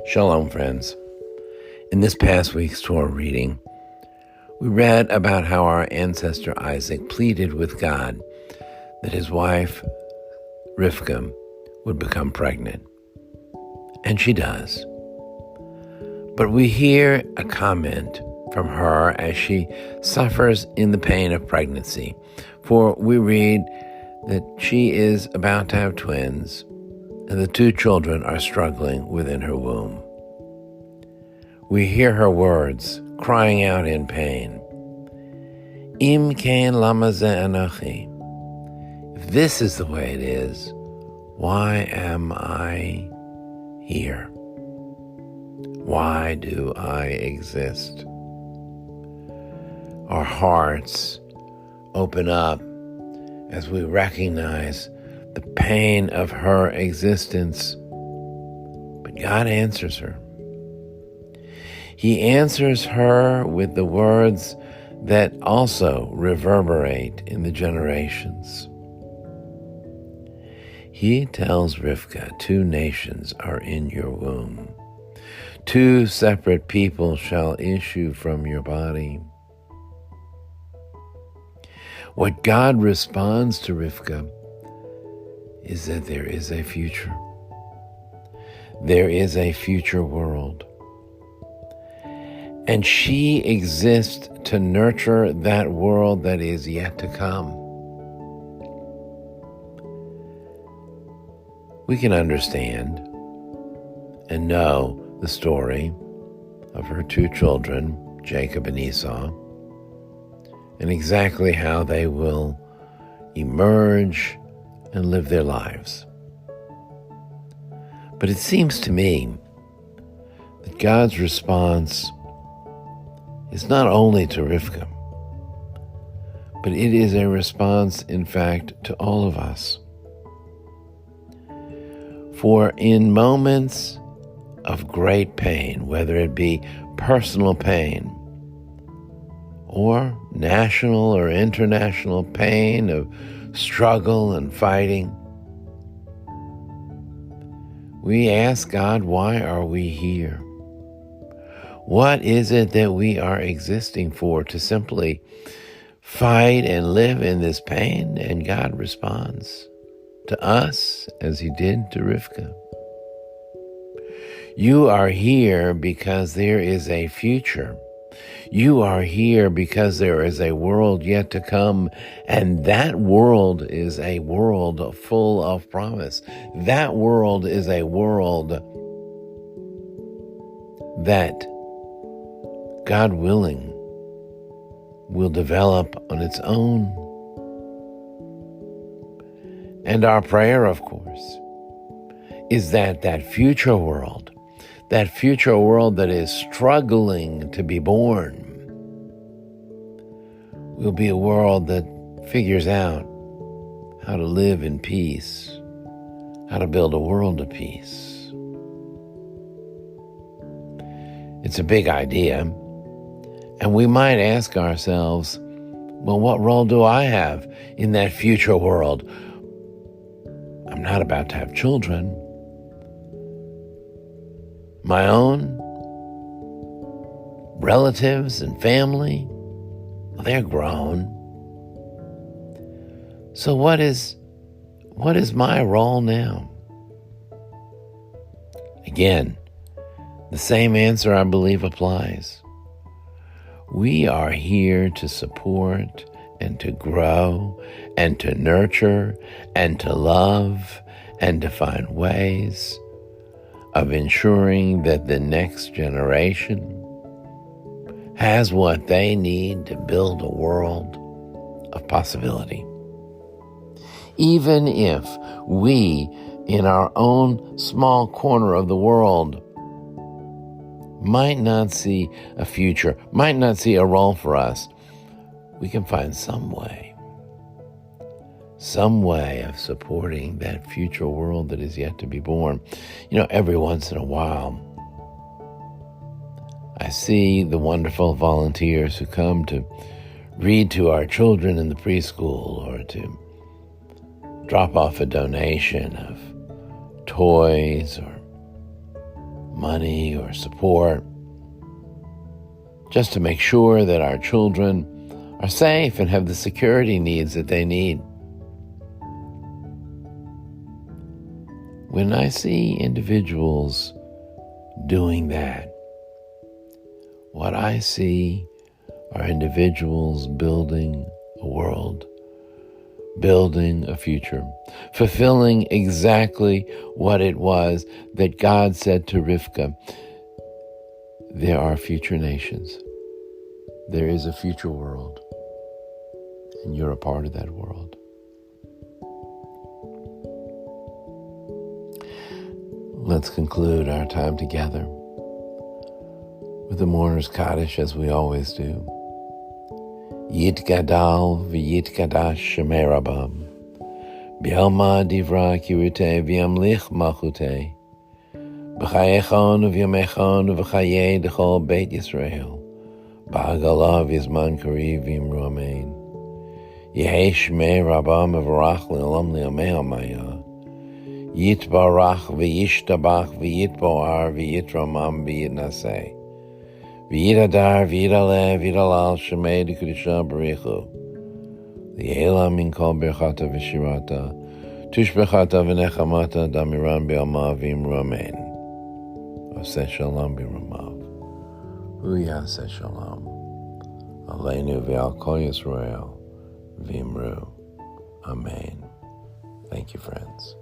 Shalom, friends. In this past week's Torah reading, we read about how our ancestor Isaac pleaded with God that his wife, Rivka, would become pregnant. And she does. But we hear a comment from her as she suffers in the pain of pregnancy. For we read that she is about to have twins, and the two children are struggling within her womb. We hear her words, crying out in pain. Im kain lama ze anachi. If this is the way it is, why am I here? Why do I exist? Our hearts open up as we recognize the pain of her existence. But God answers her. He answers her with the words that also reverberate in the generations. He tells Rivka, 2 nations are in your womb. 2 separate people shall issue from your body. What God responds to Rivka is that there is a future. There is a future world. And she exists to nurture that world that is yet to come. We can understand and know the story of her 2 children, Jacob and Esau, and exactly how they will emerge and live their lives. But it seems to me that God's response is not only to Rivka, but it is a response, in fact, to all of us. For in moments of great pain, whether it be personal pain or national or international pain of struggle and fighting, we ask God, why are we here? What is it that we are existing for? To simply fight and live in this pain? And God responds to us as he did to Rivka. You are here because there is a future. You are here because there is a world yet to come, and that world is a world full of promise. That world is a world that, God willing, will develop on its own. And our prayer, of course, is that future world, that future world that is struggling to be born, will be a world that figures out how to live in peace, how to build a world of peace. It's a big idea, and we might ask ourselves, well, what role do I have in that future world? I'm not about to have children. My own relatives and family, well, they're grown. So what is my role now? Again, the same answer, I believe, applies. We are here to support and to grow and to nurture and to love and to find ways of ensuring that the next generation has what they need to build a world of possibility. Even if we, in our own small corner of the world, might not see a future, might not see a role for us, we can find some way of supporting that future world that is yet to be born. Every once in a while, I see the wonderful volunteers who come to read to our children in the preschool or to drop off a donation of toys or money or support, just to make sure that our children are safe and have the security needs that they need. When I see individuals doing that, what I see are individuals building a world, building a future, fulfilling exactly what it was that God said to Rivka. There are future nations. There is a future world, and you're a part of that world. Let's conclude our time together with the Mourner's Kaddish, as we always do. Yit gadal v'yit kadash shemei rabam, b'yalma divra kirute v'yamlich malchute, b'chayechon v'yamechon v'chayei d'chol beit Yisrael, ba'agala v'yizman kariv v'yimru amen. Yehei shemei rabam v'varach l'olam li'amei amaya, Yitbarach v'yishtabach v'yitboar v'yitramam v'yitnaseh. V'yidadar v'yidaleh v'yidalal shemei d'kedusha b'richu. L'yelam min kol berchata v'shirata. Tushbechata v'nechamata damiran b'yalma v'imru amen. Aseh shalom b'ramav. Hu yaseh shalom. Aleinu v'al kol Yisrael v'imru. Amen. Thank you, friends.